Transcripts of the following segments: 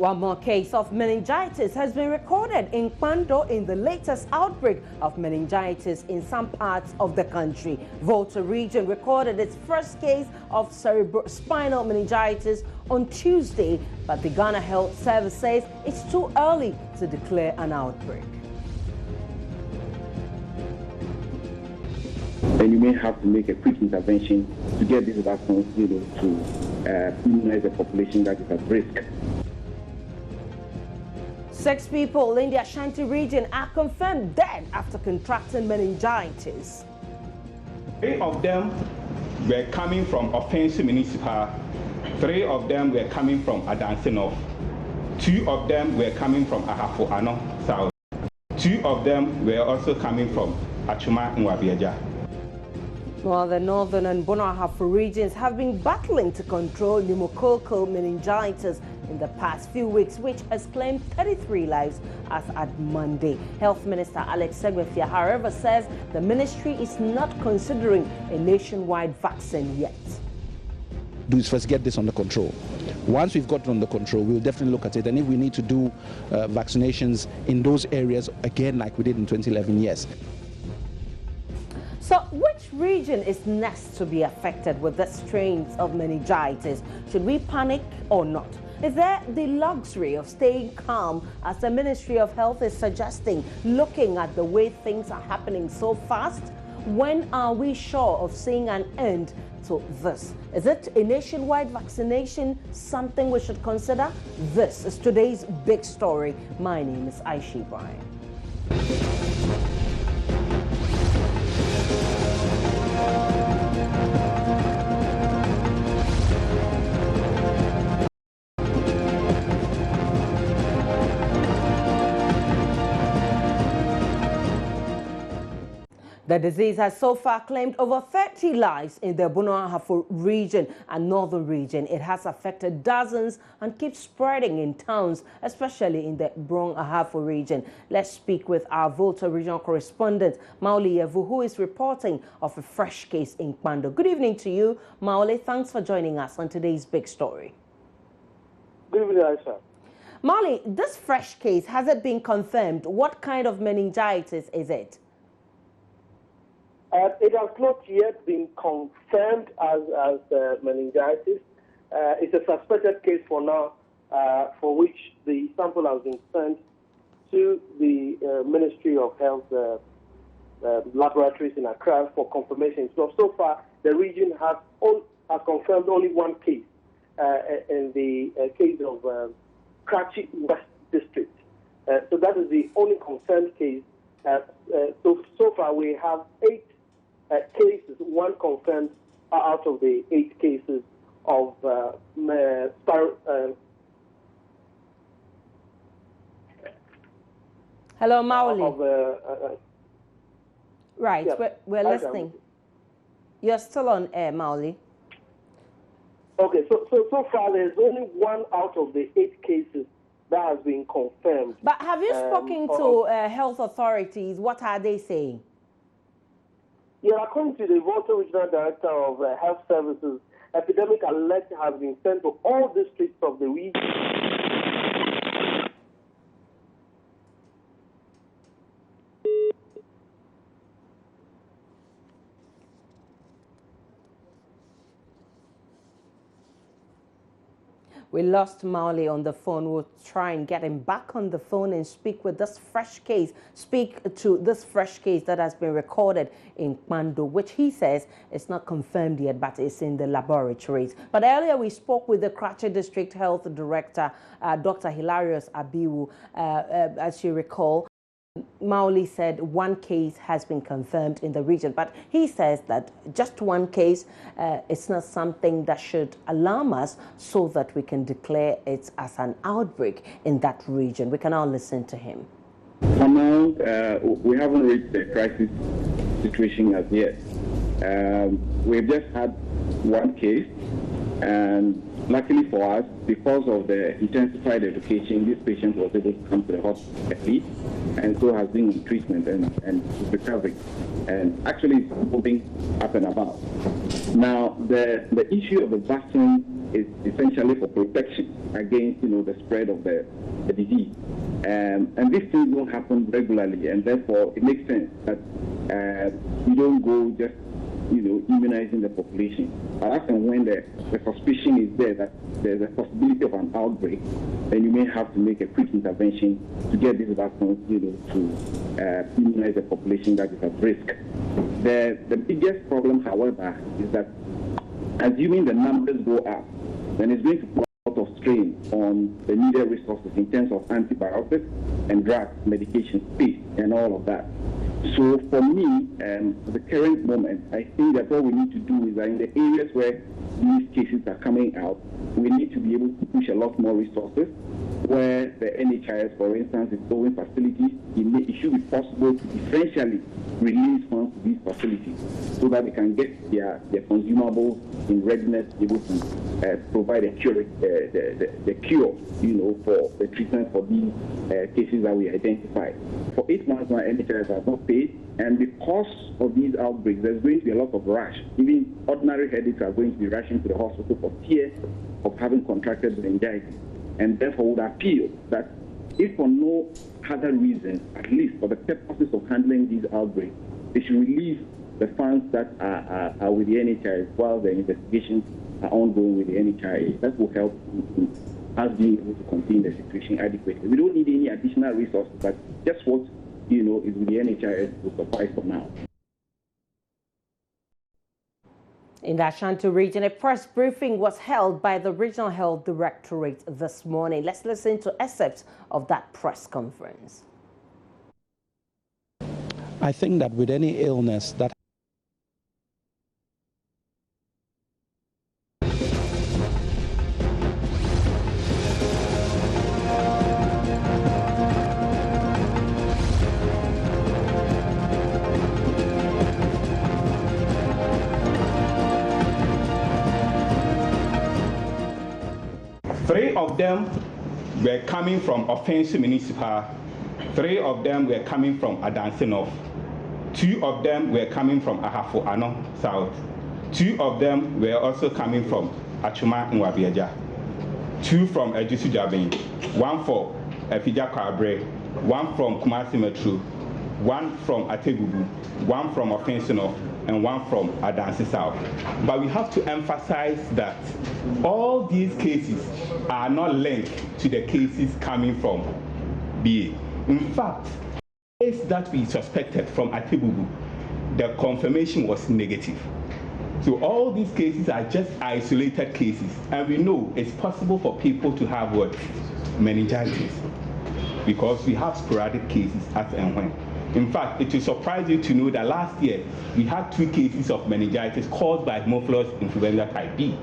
One more case of meningitis has been recorded in Kwando in the latest outbreak of meningitis in some parts of the country. Volta region recorded its first case of cerebrospinal meningitis on Tuesday, but the Ghana Health Service says it's too early to declare an outbreak. And you may have to make a quick intervention to get these vaccines, to immunize the population that is at risk. 6 people in the Ashanti region are confirmed dead after contracting meningitis. 3 of them were coming from Offensive Municipal, 3 of them were coming from Adansi North, 2 of them were coming from Ahafo Ano South, 2 of them were also coming from Achuma Nwabiaja. Well, the northern and Bono Ahafo regions have been battling to control pneumococcal meningitis in the past few weeks, which has claimed 33 lives as at Monday. Health Minister Alex Segwefia, however, says the ministry is not considering a nationwide vaccine yet. Do is first get this under control. Once we've got it under control, we'll definitely look at it. And if we need to do vaccinations in those areas, again, like we did in 2011, yes. So which region is next to be affected with the strains of meningitis? Should we panic or not? Is there the luxury of staying calm, as the Ministry of Health is suggesting, looking at the way things are happening so fast? When are we sure of seeing an end to this? Is it a nationwide vaccination something we should consider? This is today's big story. My name is Aishi Brian. The disease has so far claimed over 30 lives in the Bono Ahafo region and northern region. It has affected dozens and keeps spreading in towns, especially in the Brong Ahafo region. Let's speak with our Volta regional correspondent, Mauli Yevu, who is reporting of a fresh case in Kwando. Good evening to you, Mauli. Thanks for joining us on today's big story. Good evening, Aisha. Mauli, this fresh case, has it been confirmed? What kind of meningitis is it? It has not yet been confirmed as meningitis. It's a suspected case for now, for which the sample has been sent to the Ministry of Health laboratories in Accra for confirmation. So far, the region has confirmed only one case in the case of Karachi West District. So that is the only confirmed case. So far, we have 8 cases, 1 confirmed out of the 8 cases of Hello, Mauli. Right, yeah, we're listening. You're still on air, Mauli. Okay, so far there's only 1 out of the 8 cases that has been confirmed. But have you spoken to health authorities? What are they saying? Yeah, according to the Volta Regional Director of Health Services, epidemic alert has been sent to all districts of the region. We lost Mauli on the phone. We'll try and get him back on the phone and speak to this fresh case that has been recorded in Kwando, which he says is not confirmed yet, but it's in the laboratories. But earlier we spoke with the Karachi District Health Director, Dr. Hilarious Abiwu. As you recall, Mauli said 1 case has been confirmed in the region, but he says that just 1 case is not something that should alarm us, so that we can declare it as an outbreak in that region. We can all listen to him. For now, we haven't reached the crisis situation as yet. We've just had 1 case, And luckily for us, because of the intensified education, this patient was able to come to the hospital early, and so has been in treatment and recovering, and actually is moving up and about. Now, the issue of the vaccine is essentially for protection against, the spread of the disease. And these things don't happen regularly, and therefore it makes sense that you don't go just, immunizing the population. But as and when the suspicion is there that there's a possibility of an outbreak, then you may have to make a quick intervention to get these vaccines, to immunize the population that is at risk. The biggest problem, however, is that assuming the numbers go up, then it's going to put a lot of strain on the needed resources in terms of antibiotics and drugs, medication, space, and all of that. So for me, at the current moment, I think that what we need to do is that in the areas where these cases are coming out, we need to be able to push a lot more resources. Where the NHIS, for instance, is building facilities, it should be possible to differentially release funds to these facilities so that they can get their consumables in readiness to be able to provide a cure, the cure, for the treatment for these cases that we identified. For 8 months now, NHIS has not paid, and because of these outbreaks, there's going to be a lot of rush. Even ordinary headaches are going to be rushing to the hospital for fear of having contracted meningitis. And therefore would appeal that if for no other reason, at least for the purposes of handling these outbreaks, they should release the funds that are with the NHIS while the investigations are ongoing with the NHIS. That will help us being able to contain the situation adequately. We don't need any additional resources, but just what is with the NHIS will suffice for now. In the Ashanti region, a press briefing was held by the Regional Health Directorate this morning. Let's listen to excerpts of that press conference. I think that with any illness that Three of them were coming from Offensive Municipal. 3 of them were coming from Adanse North. 2 of them were coming from Ahafo Ano South. 2 of them were also coming from Achuma Nwabiaja. 2 from Ejisu Jabin. 1 for Efija Kwabre. 1 from Kumasi Metro. 1 from Atebubu. 1 from Offensive North. And 1 from Adanse South. But we have to emphasize that all these cases are not linked to the cases coming from BA. In fact, the case that we suspected from Atebubu, the confirmation was negative. So all these cases are just isolated cases, and we know it's possible for people to have what? Meningitis, because we have sporadic cases as and when. In fact, it will surprise you to know that last year we had 2 cases of meningitis caused by Haemophilus influenza type B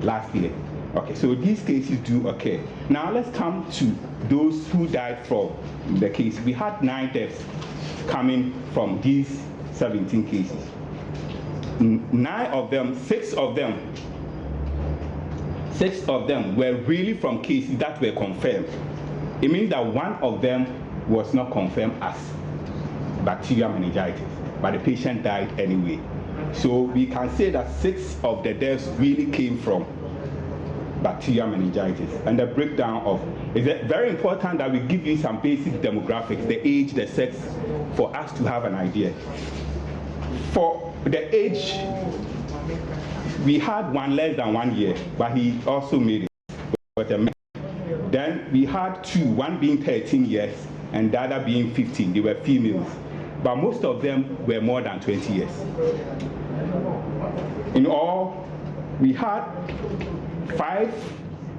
last year. Okay, so these cases do occur. Now let's come to those who died from the case. We had 9 deaths coming from these 17 cases. 9 of them, 6 of them were really from cases that were confirmed. It means that 1 of them was not confirmed as bacterial meningitis, but the patient died anyway. So we can say that 6 of the deaths really came from bacterial meningitis. And the breakdown of, it's very important that we give you some basic demographics, the age, the sex, for us to have an idea. For the age, we had 1 less than 1 year, but he also made it. Then we had 2, 1 being 13 years and the other being 15. They were females, but most of them were more than 20 years. In all, we had 4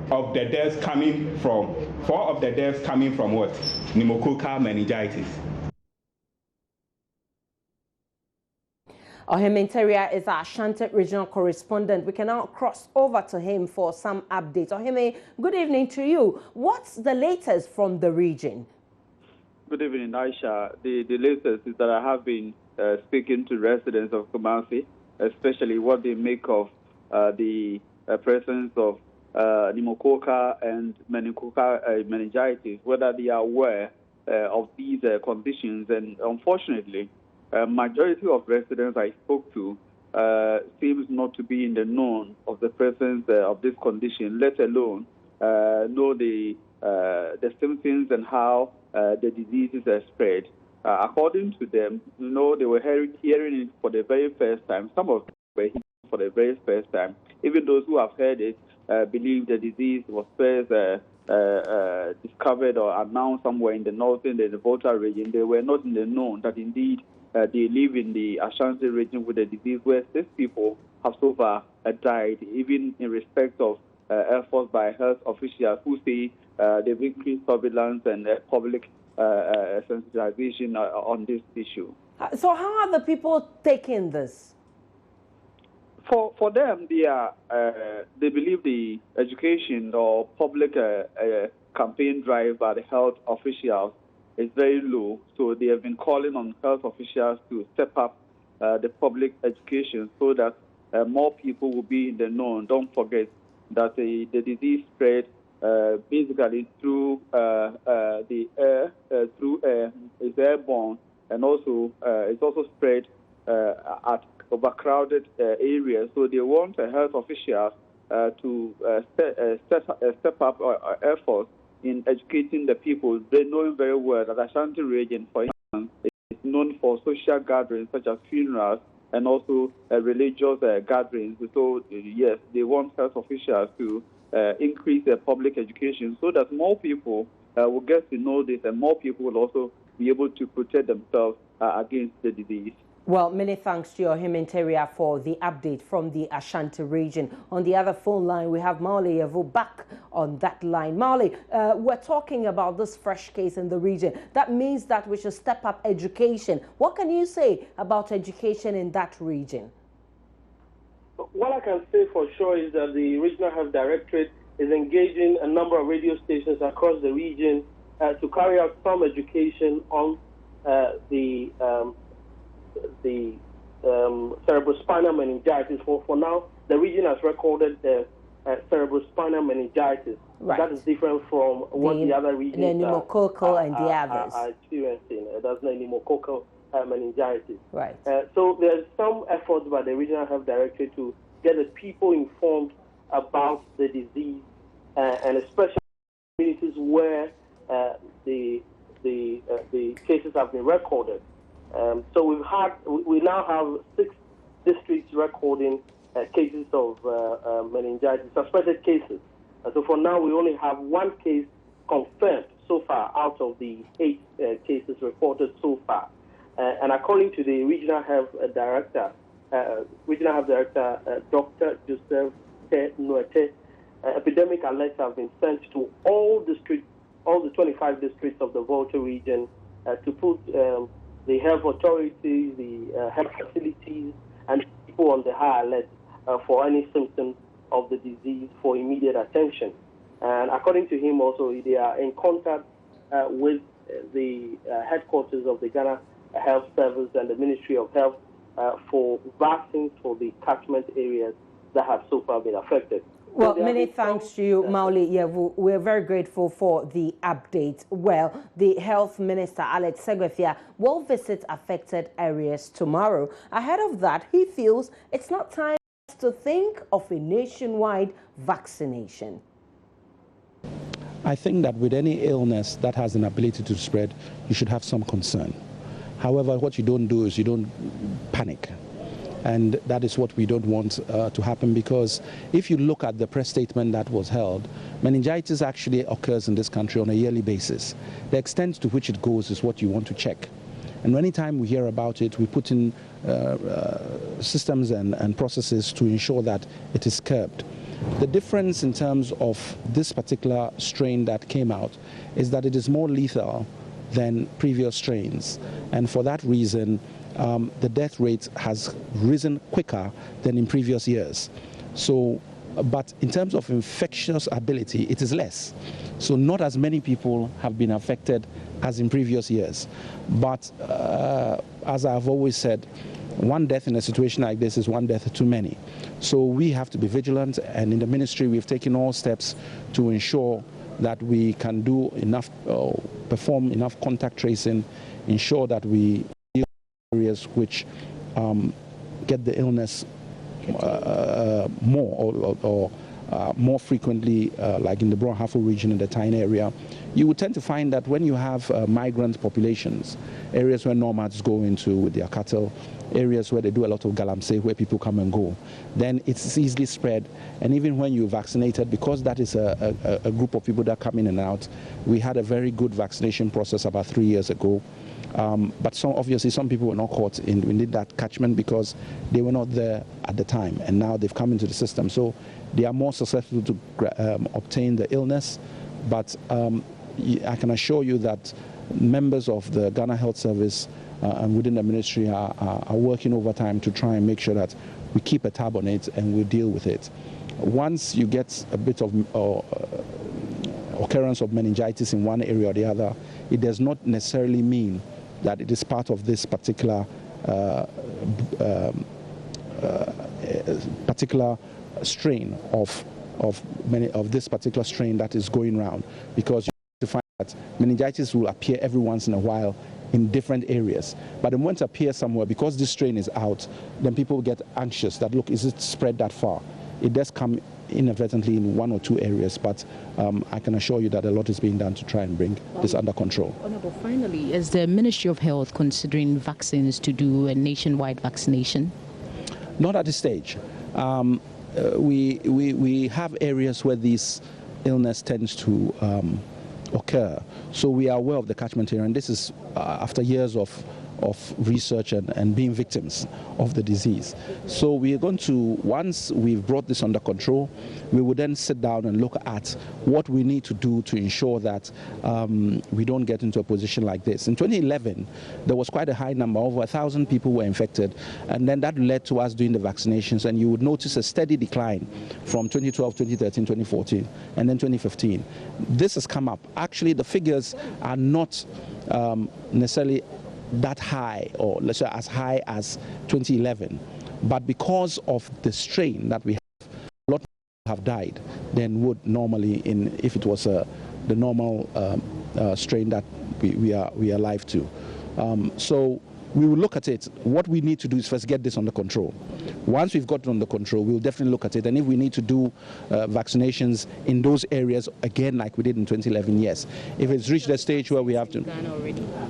of the deaths coming from what? Pneumococcal meningitis. Ohime is our Ashanti regional correspondent. We can now cross over to him for some updates. Ohime, good evening to you. What's the latest from the region? Good evening, Aisha. The latest is that I have been speaking to residents of Kumasi, especially what they make of the presence of pneumococcal and meningitis, whether they are aware of these conditions. And unfortunately, majority of residents I spoke to seems not to be in the known of the presence of this condition, let alone know the symptoms and how the diseases are spread. According to them, they were hearing it for the very first time. Some of them were hearing it for the very first time. Even those who have heard it believe the disease was first discovered or announced somewhere in the northern, the Volta region. They were not in the known that indeed they live in the Ashanti region with the disease, where 6 people have so far died, even in respect of efforts by health officials who say they've increased surveillance and public sensitization on this issue. So how are the people taking this? For them, they believe the education or public campaign drive by the health officials is very low, so they have been calling on health officials to step up the public education so that more people will be in the know. Don't forget that the disease spread basically through the air, it's airborne, and also it's also spread at overcrowded areas. So they want health officials to step up efforts in educating the people. They know very well that Ashanti region, for instance, is known for social gatherings such as funerals and also religious gatherings. So yes, they want health officials to increase their public education so that more people will get to know this, and more people will also be able to protect themselves against the disease. Well, many thanks to your Himenteria for the update from the Ashanti region. On the other phone line, we have Mauli Yavu back on that line. Mauli, we're talking about this fresh case in the region. That means that we should step up education. What can you say about education in that region? What I can say for sure is that the Regional Health Directorate is engaging a number of radio stations across the region to carry out some education on the cerebrospinal meningitis. For now, the region has recorded cerebrospinal meningitis. Right. That is different from what the other regions the pneumococcal and the others are experiencing. That's not pneumococcal meningitis. Right. So there's some efforts by the Regional Health Directorate to get the people informed about the disease, and especially communities where the cases have been recorded. So we now have 6 districts recording cases of meningitis, suspected cases. So for now, we only have 1 case confirmed so far out of the 8 cases reported so far. And according to the Regional Health Director, Dr. Joseph Nuete, epidemic alerts have been sent to all the 25 districts of the Volta region to put the health authorities, the health facilities, and people on the high alert for any symptoms of the disease for immediate attention. And according to him also, they are in contact with the headquarters of the Ghana Health Service and the Ministry of Health for vaccines for the catchment areas that have so far been affected. Well, many thanks to you, Mauli Yavu. We're very grateful for the update. Well, the Health Minister, Alex Segwefia, will visit affected areas tomorrow. Ahead of that, he feels it's not time to think of a nationwide vaccination. I think that with any illness that has an ability to spread, you should have some concern. However, what you don't do is you don't panic. And that is what we don't want to happen, because if you look at the press statement that was held, meningitis actually occurs in this country on a yearly basis. The extent to which it goes is what you want to check. And anytime we hear about it, we put in systems and processes to ensure that it is curbed. The difference in terms of this particular strain that came out is that it is more lethal than previous strains. And for that reason, the death rate has risen quicker than in previous years. So, but in terms of infectious ability, it is less. So not as many people have been affected as in previous years. But as I've always said, One death in a situation like this is one death too many. So we have to be vigilant, and in the ministry we've taken all steps to ensure that we can do enough, perform enough contact tracing, ensure that we deal with areas which get the illness more or more frequently, like in the Brong-Ahafo region, in the Tyne area. You would tend to find that when you have migrant populations, areas where nomads go into with their cattle, areas where they do a lot of galamsey, where people come and go, then it's easily spread. And even when you're vaccinated, because that is a group of people that come in and out, we had a very good vaccination process about 3 years ago. But obviously some people were not caught in that catchment because they were not there at the time, and now they've come into the system. So they are more susceptible to obtain the illness. But I can assure you that members of the Ghana Health Service and within the ministry are working overtime to try and make sure that we keep a tab on it and we deal with it. Once you get a bit of occurrence of meningitis in one area or the other, it does not necessarily mean that it is part of this particular strain of this particular strain that is going around, because you have to find that meningitis will appear every once in a while in different areas, but the moment it appears somewhere, because this strain is out, then people get anxious that, look, is it spread that far? It does come inadvertently in one or two areas, but I can assure you that a lot is being done to try and bring this under control. Honorable, finally, is the Ministry of Health considering vaccines to do a nationwide vaccination? Not at this stage. We have areas where this illness tends to occur, so we are aware of the catchment area, and this is after years of research and being victims of the disease. So we are going to, once we've brought this under control, we will then sit down and look at what we need to do to ensure that we don't get into a position like this. In 2011, there was quite a high number, over 1,000 people were infected, and then that led to us doing the vaccinations, and you would notice a steady decline from 2012, 2013, 2014, and then 2015. This has come up. Actually, the figures are not necessarily that high, or let's say as high as 2011, but because of the strain that we have, a lot of people have died than would normally if it was the normal strain that we are alive to. So we will look at it. What we need to do is first get this under control. Once we've got it under control, we'll definitely look at it. And if we need to do vaccinations in those areas, again, like we did in 2011, yes. If it's reached a stage where we have to...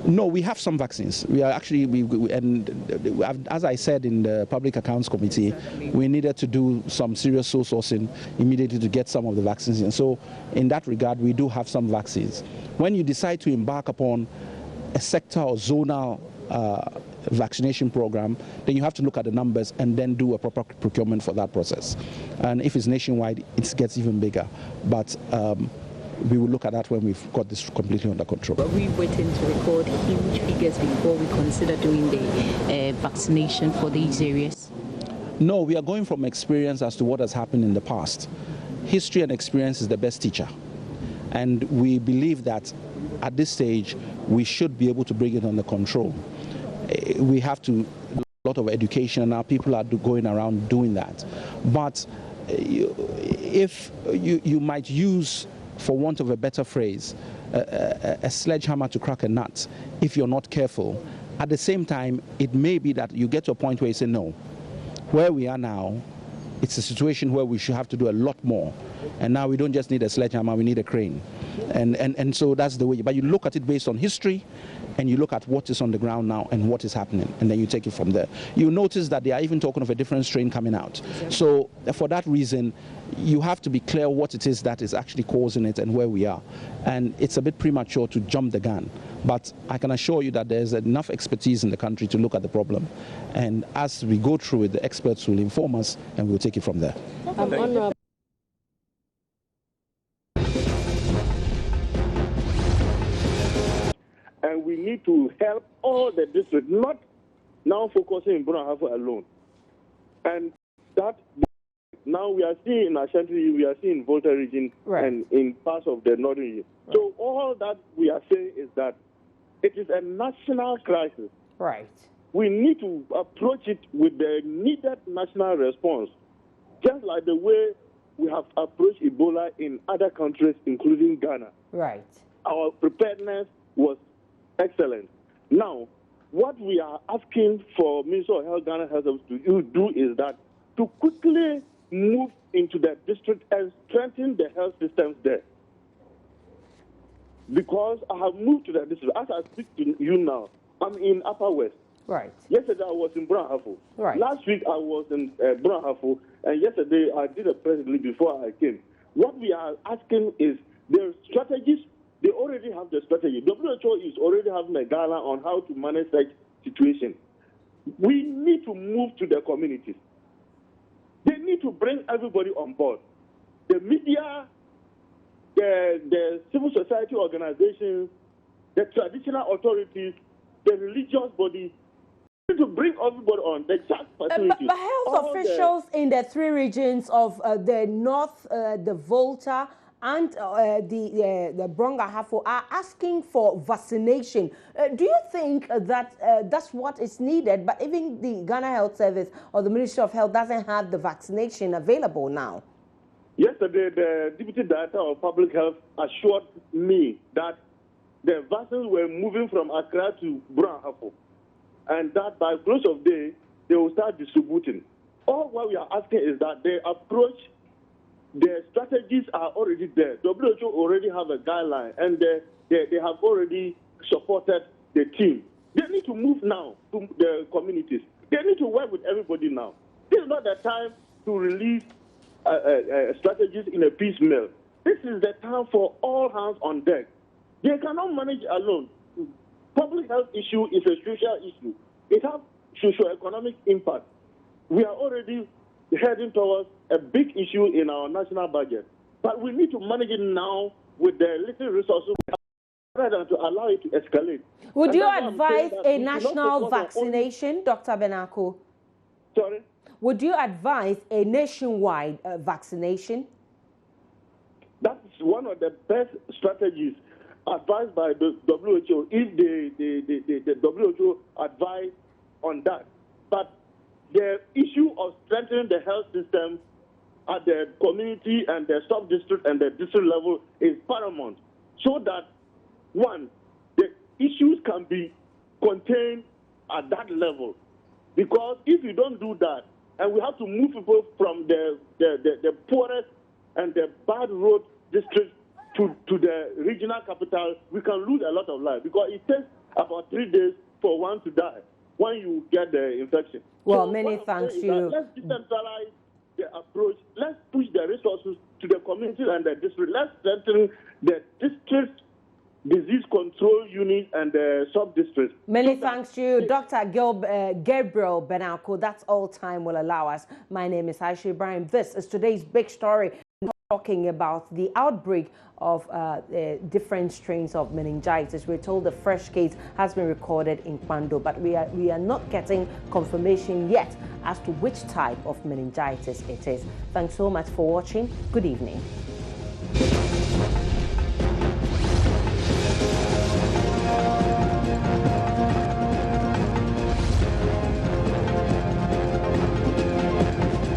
No, we have some vaccines. We are actually, and as I said in the Public Accounts Committee, we needed to do some serious soul sourcing immediately to get some of the vaccines in. So in that regard, we do have some vaccines. When you decide to embark upon a sector or zonal vaccination program, then you have to look at the numbers and then do a proper procurement for that process. And if it's nationwide, it gets even bigger. But we will look at that when we've got this completely under control. Are we waiting to record huge figures before we consider doing the vaccination for these areas? No, we are going from experience as to what has happened in the past. History and experience is the best teacher. And we believe that at this stage, we should be able to bring it under control. We have to do a lot of education, and now people are going around doing that. But if you might use, for want of a better phrase, a sledgehammer to crack a nut, if you're not careful, at the same time, it may be that you get to a point where you say, no, where we are now, it's a situation where we should have to do a lot more. And now we don't just need a sledgehammer, we need a crane. And so that's the way. But you look at it based on history, and you look at what is on the ground now and what is happening, and then you take it from there. You notice that they are even talking of a different strain coming out. So for that reason, you have to be clear what it is that is actually causing it and where we are. And it's a bit premature to jump the gun. But I can assure you that there's enough expertise in the country to look at the problem. And as we go through it, the experts will inform us, and we'll take it from there. And we need to help all the districts, not now focusing in Brong-Ahafo alone. And that now we are seeing in Ashanti, we are seeing in Volta region, right, and in parts of the northern region. Right. So all that we are saying is that it is a national crisis. Right. we need to approach it with the needed national response, just like the way we have approached Ebola in other countries, including Ghana. Right. Our preparedness was excellent. Now, what we are asking for Minister of Health, Ghana Health Service to do is that to quickly move into the district and strengthen the health systems there. Because I have moved to the district. As I speak to you now, I'm in Upper West. Right. Yesterday I was in Brahafo. Right. Last week I was in Brahafo, and yesterday I did a press release before I came. What we are asking is their strategies. They already have the strategy. WHO is already having a guideline on how to manage such situation. We need to move to the communities. They need to bring everybody on board. The media, the civil society organizations, the traditional authorities, the religious bodies, to bring everybody on the exact facilities. But health officials in the 3 regions of the north, the Volta, and the Brong-Ahafo are asking for vaccination. Do you think that that's what is needed? But even the Ghana Health Service or the Ministry of Health doesn't have the vaccination available now. Yesterday, the Deputy Director of Public Health assured me that the vaccines were moving from Accra to Brong-Ahafo, and that by close of day, they will start distributing. All what we are asking is that they approach, the strategies are already there. WHO already have a guideline, and they have already supported the team. They need to move now to the communities. They need to work with everybody now. This is not the time to release strategies in a piecemeal. This is the time for all hands on deck. They cannot manage alone. Public health issue is a social issue. It has socio-economic impact. We are already heading towards a big issue in our national budget. But we need to manage it now with the little resources rather than to allow it to escalate. Would you advise a national vaccination, Dr. Benako? Sorry? Would you advise a nationwide vaccination? That's one of the best strategies advised by the WHO, if the WHO advise on that. But the issue of strengthening the health system at the community and the sub-district and the district level is paramount, so that, one, the issues can be contained at that level. Because if you don't do that, and we have to move people from the poorest and the bad road district to the regional capital, we can lose a lot of lives, because it takes about 3 days for one to die when you get the infection. Well, so many thanks you. Let's decentralize the approach. Let's push the resources to the community and the district. Let's strengthen the district disease control unit and the sub-districts. Many thanks to you, Dr. Gabriel Benako. That's all time will allow us. My name is Aisha Ibrahim. This is today's big story, talking about the outbreak of different strains of meningitis. We're told the fresh case has been recorded in Kwando, but we are not getting confirmation yet as to which type of meningitis it is. Thanks so much for watching. Good evening.